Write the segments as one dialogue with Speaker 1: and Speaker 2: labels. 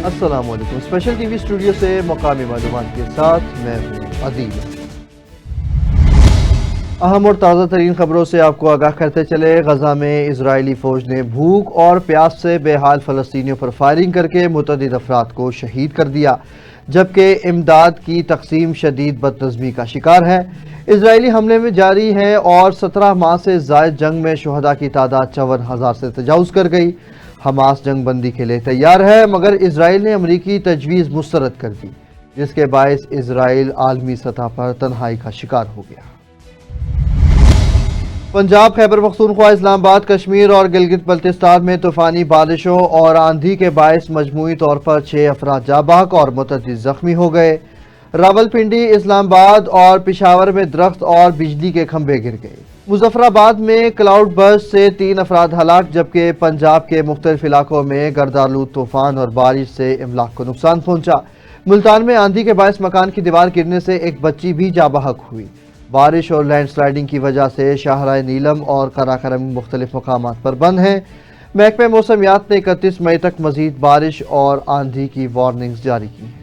Speaker 1: السلام علیکم۔ Special T V studio سے مقامی معلومات کے ساتھ میں ہوں عدیل۔ اہم اور تازہ ترین خبروں سے آپ کو آگاہ کرتے چلے۔ غزہ میں اسرائیلی فوج نے بھوک اور پیاس سے بے حال فلسطینیوں پر فائرنگ کر کے متعدد افراد کو شہید کر دیا، جبکہ امداد کی تقسیم شدید بدنظمی کا شکار ہے۔ اسرائیلی حملے میں جاری ہے اور 17 ماہ سے زائد جنگ میں شہداء کی تعداد 54,000 سے تجاوز کر گئی۔ حماس جنگ بندی کے لیے تیار ہے، مگر اسرائیل نے امریکی تجویز مسترد کر دی، جس کے باعث اسرائیل عالمی سطح پر تنہائی کا شکار ہو گیا۔ پنجاب، خیبر پختونخوا، اسلام آباد، کشمیر اور گلگت بلتستان میں طوفانی بارشوں اور آندھی کے باعث مجموعی طور پر 6 افراد جاں بحق اور متعدد زخمی ہو گئے۔ راولپنڈی، اسلام آباد اور پشاور میں درخت اور بجلی کے کھمبے گر گئے۔ مظفر آباد میں کلاؤڈ برسٹ سے 3 افراد ہلاک، جبکہ پنجاب کے مختلف علاقوں میں گردآلود طوفان اور بارش سے املاک کو نقصان پہنچا۔ ملتان میں آندھی کے باعث مکان کی دیوار گرنے سے ایک بچی بھی جاں بحق ہوئی۔ بارش اور لینڈ سلائیڈنگ کی وجہ سے شاہراہ نیلم اور قراقرم مختلف مقامات پر بند ہیں۔ محکمہ موسمیات نے 31 مئی تک مزید بارش اور آندھی کی وارننگز جاری کی ہیں۔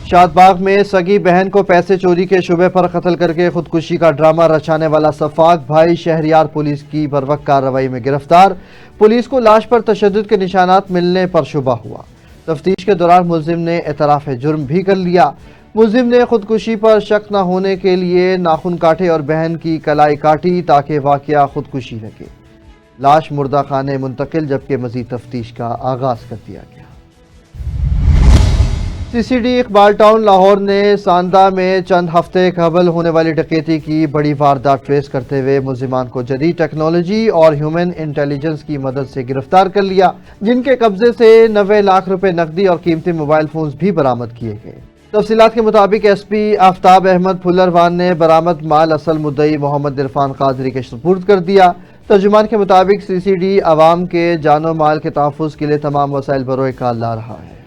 Speaker 1: شاد باغ میں سگی بہن کو پیسے چوری کے شبہ پر قتل کر کے خودکشی کا ڈرامہ رچانے والا سفاک بھائی شہریار پولیس کی بروقت کارروائی میں گرفتار۔ پولیس کو لاش پر تشدد کے نشانات ملنے پر شبہ ہوا۔ تفتیش کے دوران ملزم نے اعتراف جرم بھی کر لیا۔ ملزم نے خودکشی پر شک نہ ہونے کے لیے ناخن کاٹے اور بہن کی کلائی کاٹی تاکہ واقعہ خودکشی لگے۔ لاش مردہ خانے منتقل، جبکہ مزید تفتیش کا آغاز کر دیا گیا۔ C C D Iqbal town Lahore نے ساندہ میں چند ہفتے قبل ہونے والی ڈکیتی کی بڑی واردات ٹریس کرتے ہوئے ملزمان کو جدید ٹیکنالوجی اور ہیومن انٹیلیجنس کی مدد سے گرفتار کر لیا، جن کے قبضے سے 90 لاکھ روپے نقدی اور قیمتی موبائل فونز بھی برآمد کیے گئے۔ تفصیلات کے مطابق ایس پی آفتاب احمد پھلروان نے برآمد مال اصل مدعی محمد عرفان قادری کے سپرد کر دیا۔ ترجمان کے مطابق سی سی ڈی عوام کے جان و مال کے تحفظ کے لیے تمام وسائل بروئے کار لا رہا ہے۔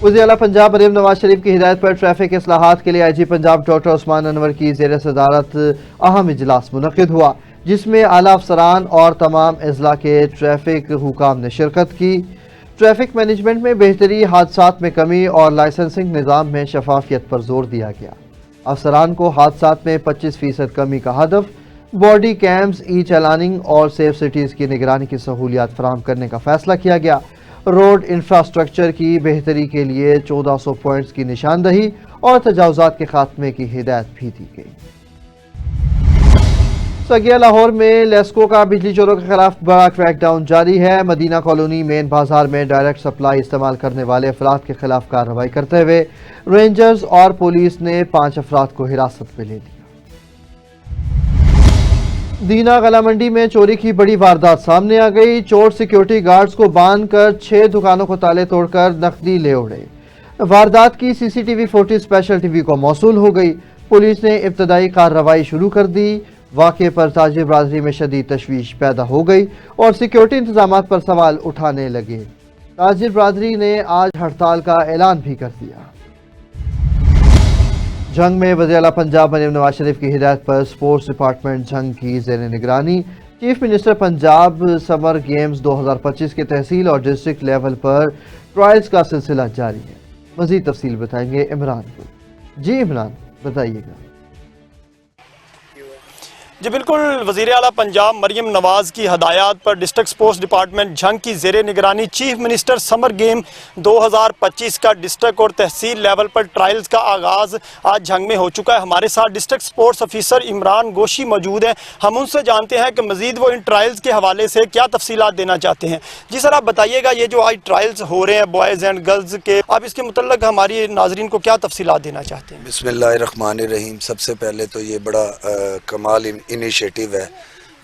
Speaker 1: وزیر اعلیٰ پنجاب مریم نواز شریف کی ہدایت پر ٹریفک اصلاحات کے لیے آئی جی پنجاب ڈاکٹر عثمان انور کی زیر صدارت اہم اجلاس منعقد ہوا، جس میں اعلیٰ افسران اور تمام اضلاع کے ٹریفک حکام نے شرکت کی۔ ٹریفک مینجمنٹ میں بہتری، حادثات میں کمی اور لائسنسنگ نظام میں شفافیت پر زور دیا گیا۔ افسران کو حادثات میں 25% کمی کا ہدف، باڈی کیمز، ای چالاننگ اور سیف سٹیز کی نگرانی کی سہولیات فراہم کرنے کا فیصلہ کیا گیا۔ روڈ انفراسٹرکچر کی بہتری کے لیے 1400 پوائنٹس کی نشاندہی اور تجاوزات کے خاتمے کی ہدایت بھی دی گئی۔ سگیا لاہور میں لیسکو کا بجلی چوروں کے خلاف بڑا کریک ڈاؤن جاری ہے۔ مدینہ کالونی مین بازار میں ڈائریکٹ سپلائی استعمال کرنے والے افراد کے خلاف کارروائی کرتے ہوئے رینجرز اور پولیس نے 5 افراد کو حراست میں لے لیا۔ دینا غلہ منڈی میں چوری کی بڑی واردات سامنے آ گئی۔ چور سیکیورٹی گارڈز کو باندھ کر 6 دکانوں کو تالے توڑ کر نقدی لے اڑے۔ واردات کی C C T V footage special T V کو موصول ہو گئی۔ پولیس نے ابتدائی کارروائی شروع کر دی۔ واقعے پر تاجر برادری میں شدید تشویش پیدا ہو گئی اور سیکیورٹی انتظامات پر سوال اٹھانے لگے۔ تاجر برادری نے آج ہڑتال کا اعلان بھی کر دیا۔ جھنگ میں وزیر اعلیٰ پنجاب مریم نواز شریف کی ہدایت پر سپورٹس ڈپارٹمنٹ جھنگ کی زیر نگرانی چیف منسٹر پنجاب سمر گیمز 2025 کے تحصیل اور ڈسٹرکٹ لیول پر ٹرائلز کا سلسلہ جاری ہے۔ مزید تفصیل بتائیں گے عمران کو۔ جی عمران، بتائیے گا۔
Speaker 2: جی بالکل، وزیر اعلیٰ پنجاب مریم نواز کی ہدایات پر ڈسٹرکٹ سپورٹس ڈپارٹمنٹ جھنگ کی زیر نگرانی چیف منسٹر سمر گیم 2025 کا ڈسٹرکٹ اور تحصیل لیول پر ٹرائلز کا آغاز آج جھنگ میں ہو چکا ہے۔ ہمارے ساتھ ڈسٹرکٹ سپورٹس آفیسر عمران گوشی موجود ہیں، ہم ان سے جانتے ہیں کہ مزید وہ ان ٹرائلز کے حوالے سے کیا تفصیلات دینا چاہتے ہیں۔ جی سر، آپ بتائیے گا، یہ جو آج ٹرائلز ہو رہے ہیں بوائز اینڈ گرلز کے، آپ اس کے متعلق ہماری ناظرین کو کیا تفصیلات دینا چاہتے ہیں؟
Speaker 3: بسم اللہ الرحمن الرحیم۔ سب سے پہلے تو یہ بڑا کمال انیشیٹو ہے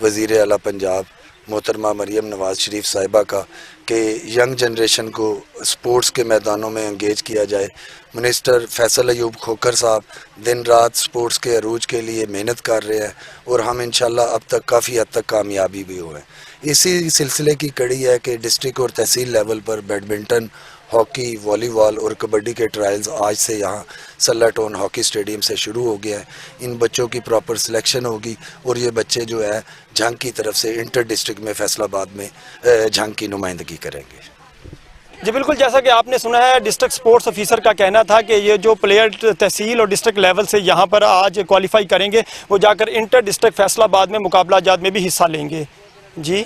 Speaker 3: وزیر اعلیٰ پنجاب محترمہ مریم نواز شریف صاحبہ کا کہ ینگ جنریشن کو سپورٹس کے میدانوں میں انگیج کیا جائے۔ منسٹر فیصل ایوب کھوکھر صاحب دن رات سپورٹس کے عروج کے لیے محنت کر رہے ہیں اور ہم انشاءاللہ اب تک کافی حد تک کامیابی بھی ہوئے ہیں۔ اسی سلسلے کی کڑی ہے کہ ڈسٹرکٹ اور تحصیل لیول پر بیڈمنٹن ہاکی، والی بال اور کبڈی کے ٹرائلز آج سے یہاں سلہ ٹون ہاکی اسٹیڈیم سے شروع ہو گیا ہے۔ ان بچوں کی پراپر سلیکشن ہوگی اور یہ بچے جو ہے جھنگ کی طرف سے انٹر ڈسٹرکٹ میں فیصل آباد میں جھنگ کی نمائندگی کریں گے۔
Speaker 2: جی بالکل، جیسا کہ آپ نے سنا ہے ڈسٹرکٹ سپورٹس آفیسر کا کہنا تھا کہ یہ جو پلیئر تحصیل اور ڈسٹرکٹ لیول سے یہاں پر آج کوالیفائی کریں گے وہ جا کر انٹر ڈسٹرکٹ فیصل آباد میں مقابلہ جات میں بھی حصہ لیں گے۔ جی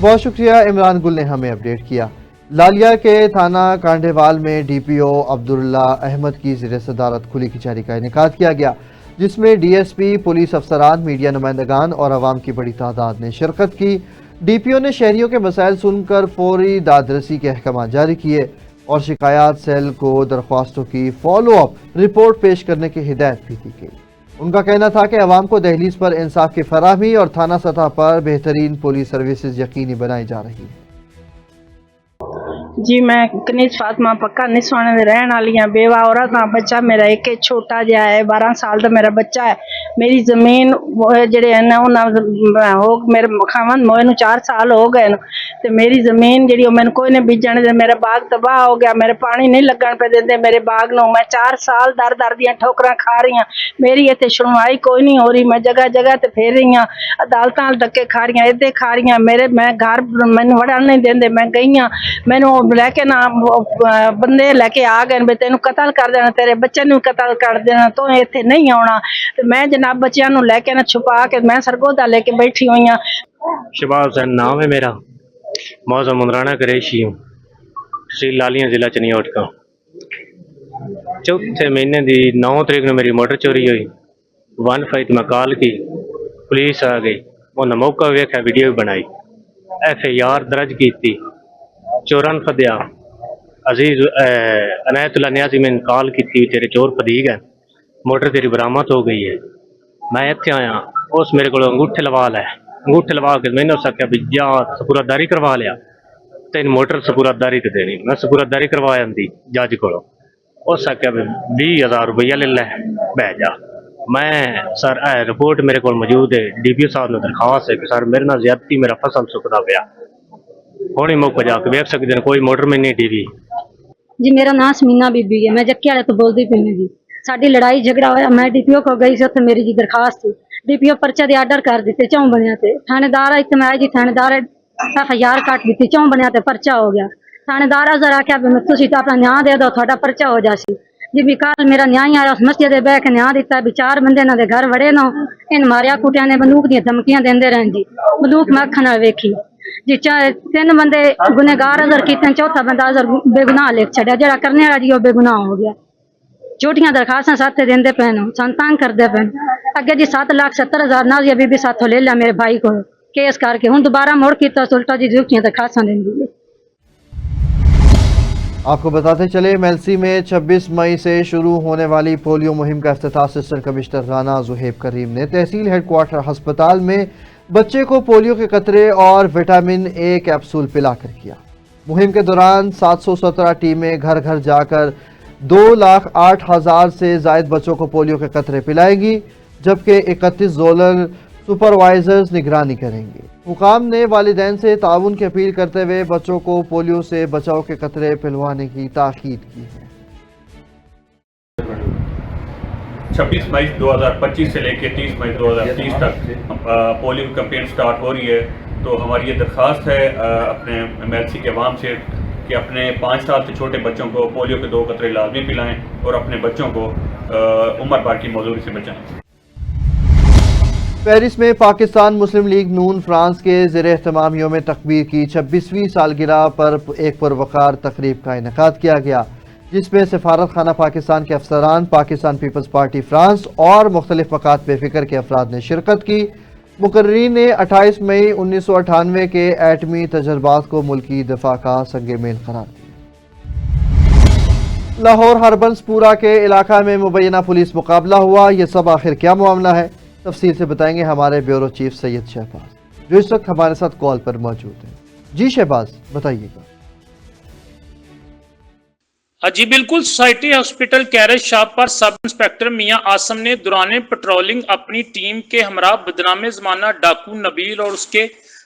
Speaker 1: بہت شکریہ عمران گل نے ہمیں اپڈیٹ کیا۔ لالیا کے تھانہ کانڈیوال میں ڈی پی او عبداللہ احمد کی زیر صدارت کھلی کچہری کا انعقاد کیا گیا، جس میں ڈی ایس پی، پولیس افسران، میڈیا نمائندگان اور عوام کی بڑی تعداد نے شرکت کی۔ ڈی پی او نے شہریوں کے مسائل سن کر فوری دادرسی کے احکامات جاری کیے اور شکایات سیل کو درخواستوں کی فالو اپ رپورٹ پیش کرنے کی ہدایت بھی دی گئی۔ ان کا کہنا تھا کہ عوام کو دہلیز پر انصاف کی فراہمی اور تھانہ سطح پر بہترین پولیس سروسز یقینی بنائی جا رہی ہے۔
Speaker 4: جی میں کنیز فاطمہ پکا نسوانے دے رہن والی ہاں، بیوہ عورت ہاں، بچہ میرا ایک چھوٹا جہا ہے، 12 سال دا میرا بچہ ہے۔ میری زمین جڑے ہیں نا ہو میرے خاوند موئے نو 4 سال ہو گئے تے میری زمین جڑی میں کوئی نہیں بیجن دے، میرا باغ تباہ ہو گیا، میرے پانی نہیں لگن پہ دیندے میرے باغ نو، میں 4 سال در دیاں ٹھوکراں کھا رہی ہاں، میری ایتھے سنوائی کوئی نہیں ہو رہی، میں جگہ جگہ تے پھیر رہی ہاں، عدالتاں دھکے کھا رہی ہاں، ادے کھا رہی ہاں، میں گھر مینوں وڑن نہیں دیندے، میں گئی ہاں، مینوں لے کے نا بندے لے کے آ گئے بھی تینوں قتل کر دینا، تیرے بچے نوں قتل کر دینا، تو ایتھے نہیں آنا۔ میں جناب بچیاں نوں لے کے نا چھپا کے میں سرگودا لے کے بیٹھی ہوئی ہاں۔
Speaker 5: شباب حسین نام ہے میرا، موزہ مندرانہ قریشی ہوں، تحصیل لالیاں، ضلع چنیوٹ کا۔ چوتھے مہینے دی 9 تاریخ نے میری موٹر چوری ہوئی، 15 میں کال کی، پولیس آ گئی، انہیں موقع ویکھا، ویڈیو بھی بنائی، ایف آئی آر درج کی، چورن فدیا عزیز عنایت اللہ نیازی میں کال کی تھی، تیرے چور پدی گئے، موٹر تیری برآمد ہو گئی ہے۔ میں اتنے آیا، اس میرے کو انگوٹھے لوا لے، انگوٹھے لوا کے میں نے اس آخیا بھی جا سپراداری کروا لیا، تین موٹر سپراداری تے دینی، میں سپراداری کروایا دی جج کو، اس آخیا بھی 20,000 روپیہ لے لے بہ جا۔ میں سر رپورٹ میرے کو موجود ہے، ڈی پی او صاحب نے درخواست ہے کہ سر میرے نال زیادتی، میرا فصل سکدا پیا، ہوں ہی موقع جا کے ویکھ سکتے ہیں، کوئی موٹر میں نہیں ٹی وی۔
Speaker 6: جی میرا نام سمینا بی بی ہے، میں جکے والے تو بولتی پی ہوں جی۔ ساری لڑائی جھگڑا ہوا، میں ڈی پی او کو گئی سی، اتنے میری جی درخواست تھی، ڈی پی او پرچے دے آرڈر کر دیتے 4 بنیا تے، تھانے دار اتنے میں آئی جی، تھانے دار ایف آئی آر کٹ دیتی، 4 بنیا تے پرچہ ہو گیا۔ تھانے دار ذرا آخیا بھی تسی تو اپنا نیا دے دو، تھوڑا پرچہ ہو جاسی جی۔ بھی کل میرا نیا آیا، اس مسجد دے بہ کے نیا دیتا بھی 4 بندے انہاں دے گھر وڑے نو، ان ماریا کٹیا نے بندوق دی دھمکیاں دیندے رہن جی، بندوق میں اکھاں نال ویکھی جی۔ 3 بندے گنہگار ازر کیتے، چوتھا بندہ ازر بے گناہ لکھ چھڈیا، جڑا کرنے والا جی وہ بے گناہ ہو گیا۔ جھوٹیاں درخواستاں ساتھ دیندے پین، سن تنگ کردے پین۔ اگے جی 7,70,000 نازیہ بی بی ساتھوں لے لیا میرے بھائی کو کیس کر کے، ہن دوبارہ مڑ کیتا الٹا جی جھوٹیاں درخواستاں دیندی ہے۔
Speaker 1: آپ کو بتاتے چلے میلسی میں 26 مئی سے شروع ہونے والی پولیو مہم کا افتتاح اسسٹنٹ کمشنر رانا زہیب کریم نے تحصیل ہیڈ کوارٹر ہسپتال میں بچے کو پولیو کے قطرے اور وٹامن اے کیپسول پلا کر کیا۔ مہم کے دوران 717 ٹیمیں گھر گھر جا کر 2,08,000 سے زائد بچوں کو پولیو کے قطرے پلائیں گی، جبکہ 31 زونل سپروائزرز نگرانی کریں گے۔ حکام نے والدین سے تعاون کی اپیل کرتے ہوئے بچوں کو پولیو سے بچاؤ کے قطرے پلوانے کی تاکید کی ہے۔
Speaker 7: 26 مئی 2025 سے لے کے 30 مئی 2030 تک پولیو کیمپین سٹارٹ ہو رہی ہے، تو ہماری یہ درخواست ہے اپنے میلسی کے عوام سے کہ اپنے 5 سال سے چھوٹے بچوں کو پولیو کے 2 قطرے لازمی پلائیں اور اپنے بچوں کو عمر بھر کی موذوری سے بچائیں۔
Speaker 1: پیرس میں پاکستان مسلم لیگ نون فرانس کے زیر اہتمام یوم تکبیر کی 26ویں سالگرہ پر ایک پروقار تقریب کا انعقاد کیا گیا، جس میں سفارت خانہ پاکستان کے افسران، پاکستان پیپلز پارٹی فرانس اور مختلف مقاصد بے فکر کے افراد نے شرکت کی۔ مقررین نے 28 مئی 1998 کے ایٹمی تجربات کو ملکی دفاع کا سنگ میل قرار دیا۔ لاہور ہربنس پورہ کے علاقہ میں مبینہ پولیس مقابلہ ہوا، یہ سب آخر کیا معاملہ ہے؟ تفصیل سے بتائیں گے ہمارے بیورو چیف سید شہباز، جو اس وقت ہمارے ساتھ کال پر موجود ہیں۔ جی شہباز بتائیے گا۔
Speaker 8: جی بالکل، سوسائٹی ہاسپٹل کیرج شاپ پر سب انسپیکٹر میاں آسم نے دوران پٹرولنگ اپنی ٹیم کے ہمراہ بدنام زمانہ ڈاکو نبیل اور اس کے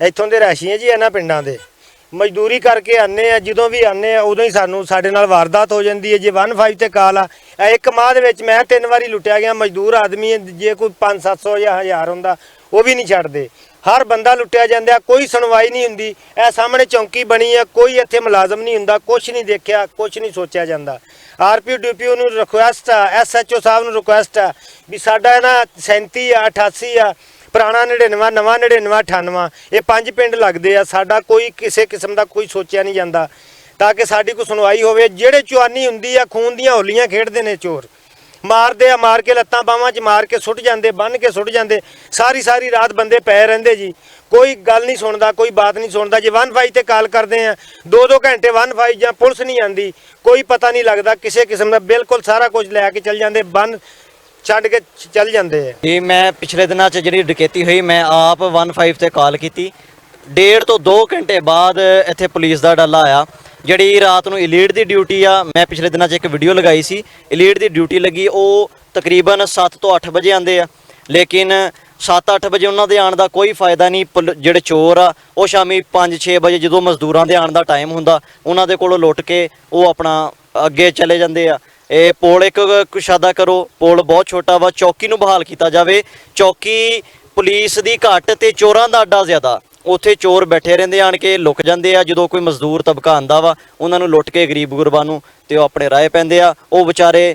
Speaker 9: ਇੱਥੋਂ ਦੇ ਰਾਸ਼ੀ ਹੈ ਜੀ ਇਹਨਾਂ ਪਿੰਡਾਂ ਦੇ, ਮਜ਼ਦੂਰੀ ਕਰਕੇ ਆਨੇ ਆ। ਜਦੋਂ ਵੀ ਆਨੇ ਆ ਉਦੋਂ ਹੀ ਸਾਡੇ ਨਾਲ ਵਾਰਦਾਤ ਹੋ ਜਾਂਦੀ ਹੈ। ਜੇ 15 ਤੇ ਕਾਲ ਆ, ਇੱਕ ਮਾਹ ਦੇ ਵਿੱਚ ਮੈਂ 3 ਵਾਰੀ ਲੁੱਟਿਆ ਗਿਆ। ਮਜ਼ਦੂਰ ਆਦਮੀ ਹੈ, ਜੇ ਕੋਈ 500-700 ਜਾਂ 1000 ਹੁੰਦਾ ਉਹ ਵੀ ਨਹੀਂ ਛੱਡਦੇ। ਹਰ ਬੰਦਾ ਲੁੱਟਿਆ ਜਾਂਦਾ, ਕੋਈ ਸੁਣਵਾਈ ਨਹੀਂ ਹੁੰਦੀ। ਇਹ ਸਾਹਮਣੇ ਚੌਂਕੀ ਬਣੀ ਆ, ਕੋਈ ਇੱਥੇ ਮੁਲਾਜ਼ਮ ਨਹੀਂ ਹੁੰਦਾ, ਕੁਝ ਨਹੀਂ ਦੇਖਿਆ, ਕੁਝ ਨਹੀਂ ਸੋਚਿਆ ਜਾਂਦਾ। RPO DPO ਨੂੰ ਰਿਕੁਐਸਟ ਆ, SHO ਸਾਹਿਬ ਨੂੰ ਰਿਕੁਐਸਟ ਆ ਵੀ ਸਾਡਾ ਨਾ 37 ਆ, 88 ਆ, ਪੁਰਾਣਾ 99, ਨਵਾਂ 99, 98 ਇਹ 5 ਪਿੰਡ ਲੱਗਦੇ ਆ। ਸਾਡਾ ਕੋਈ ਕਿਸੇ ਕਿਸਮ ਦਾ ਕੋਈ ਸੋਚਿਆ ਨਹੀਂ ਜਾਂਦਾ ਤਾਂ ਕਿ ਸਾਡੀ ਕੋਈ ਸੁਣਵਾਈ ਹੋਵੇ। ਜਿਹੜੇ ਚੁਆਨੀ ਹੁੰਦੀ ਆ, ਖੂਨ ਦੀਆਂ ਹੋਲੀਆਂ ਖੇਡਦੇ ਨੇ ਚੋਰ, ਮਾਰਦੇ ਆ, ਮਾਰ ਕੇ ਲੱਤਾਂ ਬਾਹਾਂ 'ਚ ਮਾਰ ਕੇ ਸੁੱਟ ਜਾਂਦੇ, ਬੰਨ ਕੇ ਸੁੱਟ ਜਾਂਦੇ। ਸਾਰੀ ਰਾਤ ਬੰਦੇ ਪਏ ਰਹਿੰਦੇ ਜੀ, ਕੋਈ ਗੱਲ ਨਹੀਂ ਸੁਣਦਾ, ਕੋਈ ਬਾਤ ਨਹੀਂ ਸੁਣਦਾ। ਜੇ 15 ਤੇ ਕਾਲ ਕਰਦੇ ਆ 2-2 ਘੰਟੇ 15 ਜਾਂ ਪੁਲਿਸ ਨਹੀਂ ਆਂਦੀ, ਕੋਈ ਪਤਾ ਨਹੀਂ ਲੱਗਦਾ ਕਿਸੇ ਕਿਸਮ ਦਾ। ਬਿਲਕੁਲ ਸਾਰਾ ਕੁਝ ਲੈ ਕੇ ਚੱਲ ਜਾਂਦੇ, ਬੰਨ ਛੱਡ ਕੇ ਚੱਲ ਜਾਂਦੇ ਆ
Speaker 10: ਜੀ। ਮੈਂ ਪਿਛਲੇ ਦਿਨਾਂ 'ਚ ਜਿਹੜੀ ਡਕੈਤੀ ਹੋਈ, ਮੈਂ ਆਪ 15 ਤੇ ਕਾਲ ਕੀਤੀ। 1.5 ਤੋਂ 2 ਘੰਟੇ ਬਾਅਦ ਇੱਥੇ ਪੁਲਿਸ ਦਾ ਡੱਲਾ ਆਇਆ। ਜਿਹੜੀ ਰਾਤ ਨੂੰ ਇਲੀਟ ਦੀ ਡਿਊਟੀ ਆ, ਮੈਂ ਪਿਛਲੇ ਦਿਨਾਂ 'ਚ ਇੱਕ ਵੀਡੀਓ ਲਗਾਈ ਸੀ, ਇਲੀਟ ਦੀ ਡਿਊਟੀ ਲੱਗੀ, ਉਹ ਤਕਰੀਬਨ 7 ਤੋਂ 8 ਵਜੇ ਆਉਂਦੇ ਆ, ਲੇਕਿਨ 7-8 ਵਜੇ ਉਹਨਾਂ ਦੇ ਆਉਣ ਦਾ ਕੋਈ ਫਾਇਦਾ ਨਹੀਂ। ਜਿਹੜੇ ਚੋਰ ਆ ਉਹ ਸ਼ਾਮੀ 5-6 ਵਜੇ ਜਦੋਂ ਮਜ਼ਦੂਰਾਂ ਦੇ ਆਉਣ ਦਾ ਟਾਈਮ ਹੁੰਦਾ, ਉਹਨਾਂ ਦੇ ਕੋਲੋਂ ਲੁੱਟ ਕੇ ਉਹ ਆਪਣਾ ਅੱਗੇ ਚਲੇ ਜਾਂਦੇ ਆ। ਇਹ ਪੁਲ ਇੱਕ ਕੁਸ਼ਾਦਾ ਕਰੋ, ਪੁਲ ਬਹੁਤ ਛੋਟਾ ਵਾ। ਚੌਕੀ ਨੂੰ ਬਹਾਲ ਕੀਤਾ ਜਾਵੇ। ਚੌਕੀ ਪੁਲਿਸ ਦੀ ਘੱਟ ਤੇ ਚੋਰਾਂ ਦਾ ਅੱਡਾ ਜ਼ਿਆਦਾ। ਉੱਥੇ ਚੋਰ ਬੈਠੇ ਰਹਿੰਦੇ, ਆਣ ਕੇ ਲੁਕ ਜਾਂਦੇ ਆ। ਜਦੋਂ ਕੋਈ ਮਜ਼ਦੂਰ ਤਬਕਾ ਆਉਂਦਾ ਵਾ, ਉਹਨਾਂ ਨੂੰ ਲੁੱਟ ਕੇ ਗਰੀਬ ਗੁਰਬਾਂ ਨੂੰ ਤੇ ਉਹ ਆਪਣੇ ਰਾਹ ਪੈਂਦੇ ਆ। ਉਹ ਵਿਚਾਰੇ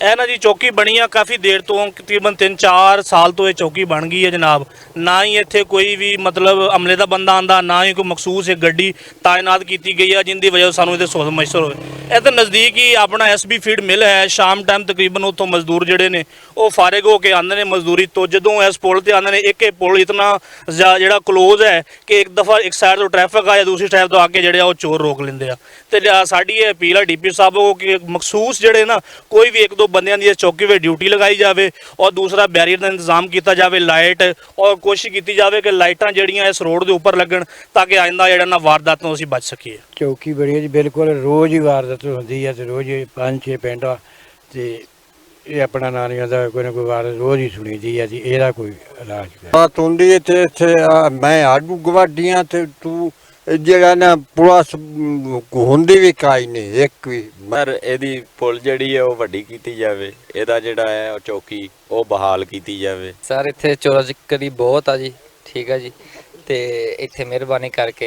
Speaker 11: ਇਹ ਨਾ ਜੀ ਚੌਕੀ ਬਣੀ ਆ ਕਾਫੀ ਦੇਰ ਤੋਂ, ਤਕਰੀਬਨ 3-4 ਸਾਲ ਤੋਂ ਇਹ ਚੌਕੀ ਬਣ ਗਈ ਹੈ ਜਨਾਬ। ਨਾ ਹੀ ਇੱਥੇ ਕੋਈ ਵੀ ਮਤਲਬ ਅਮਲੇ ਦਾ ਬੰਦਾ ਆਂਦਾ, ਨਾ ਹੀ ਕੋਈ ਮਖਸੂਸ ਇੱਕ ਗੱਡੀ ਤਾਇਨਾਤ ਕੀਤੀ ਗਈ ਆ ਜਿੰਦੀ ਵਜ੍ਹਾ ਸਾਨੂੰ ਇਹਦੇ ਸੋਧ ਮੈਸਰ ਹੋਵੇ। ਇਹ ਤਾਂ ਨਜ਼ਦੀਕ ਹੀ ਆਪਣਾ SB ਫੀਡ ਮਿਲ ਹੈ। ਸ਼ਾਮ ਟਾਈਮ ਤਕਰੀਬਨ ਉੱਥੋਂ ਮਜ਼ਦੂਰ ਜਿਹੜੇ ਨੇ ਉਹ ਫਾਰਿਗ ਹੋ ਕੇ ਆਉਂਦੇ ਨੇ ਮਜ਼ਦੂਰੀ ਤੋਂ। ਜਦੋਂ ਇਸ ਪੁਲ ਤੇ ਆਉਂਦੇ ਨੇ, ਇੱਕ ਪੁਲ ਇਤਨਾ ਜਿਹੜਾ ਕਲੋਜ਼ ਹੈ ਕਿ ਇੱਕ ਦਫਾ ਇੱਕ ਸਾਈਡ ਤੋਂ ਟ੍ਰੈਫਿਕ ਆ ਜਾਂ ਦੂਸਰੀ ਸਾਈਡ ਤੋਂ ਆ ਕੇ ਜਿਹੜੇ ਆ ਉਹ ਚੋਰ ਰੋਕ ਲੈਂਦੇ ਆ। ਤੇ ਸਾਡੀ ਇਹ ਅਪੀਲ ਹੈ ਡੀਪੀ ਸਾਹਿਬ ਕੋ ਕਿ ਮਖਸੂਸ ਜਿਹੜੇ ਨਾ ਕੋਈ ਵੀ 1-2 ਬੰਦਿਆਂ ਦੀ ਚੌਕੀ 'ਤੇ ਡਿਊਟੀ ਲਗਾਈ ਜਾਵੇ ਔਰ ਦੂਸਰਾ ਬੈਰੀਅਰ ਦਾ ਇੰਤਜ਼ਾਮ ਕੀਤਾ ਜਾਵੇ, ਲਾਈਟ, ਔਰ ਕੋਸ਼ਿਸ਼ ਕੀਤੀ ਜਾਵੇ ਕਿ ਲਾਈਟਾਂ ਜਿਹੜੀਆਂ ਇਸ ਰੋਡ ਦੇ ਉੱਪਰ ਲੱਗਣ ਤਾਂ ਕਿ ਆਇੰਦਾ ਜਿਹੜਾ ਨਾ ਵਾਰਦਾਤ ਤੋਂ ਅਸੀਂ ਬਚ ਸਕੀਏ।
Speaker 9: ਚੌਕੀ ਬੜੀ ਹੈ ਜੀ, ਬਿਲਕੁਲ ਰੋਜ਼ ਹੀ ਵਾਰਦਾਤ ਹੁੰਦੀ ਹੈ ਤੇ ਰੋਜ਼ 5-6 ਪਿੰਡ ਆ ਤੇ ਇਹ ਆਪਣਾ ਨਾਨੀਆਂ ਦਾ ਕੋਈ ਨਾ ਕੋਈ ਵਾਰਦਾਤ ਰੋਜ਼ ਹੀ ਸੁਣੀ ਦੀ ਹੈ ਜੀ, ਇਹਦਾ ਕੋਈ ਇਲਾਜ
Speaker 12: ਬਾਤ ਹੁੰਦੀ ਇੱਥੇ ਮੈਂ ਆਡੂ ਗਵਾਡੀਆਂ ਤੇ ਤੂੰ ਜਿਹੜਾ ਨਾ ਪੁਲਿਸ ਹੁੰਦੀ ਵੀ ਕਾਈ ਨਹੀਂ ਇੱਕ ਵੀ।
Speaker 13: ਪਰ ਇਹਦੀ ਪੁਲ ਜਿਹੜੀ ਹੈ ਉਹ ਵੱਡੀ ਕੀਤੀ ਜਾਵੇ, ਇਹਦਾ ਜਿਹੜਾ ਹੈ ਉਹ ਚੌਕੀ ਉਹ ਬਹਾਲ ਕੀਤੀ ਜਾਵੇ।
Speaker 14: ਸਰ ਇੱਥੇ ਚੋਰਾ ਚੱਕਰੀ ਬਹੁਤ ਆ ਜੀ, ਠੀਕ ਹੈ ਜੀ, ਤੇ ਇੱਥੇ ਮਿਹਰਬਾਨੀ ਕਰਕੇ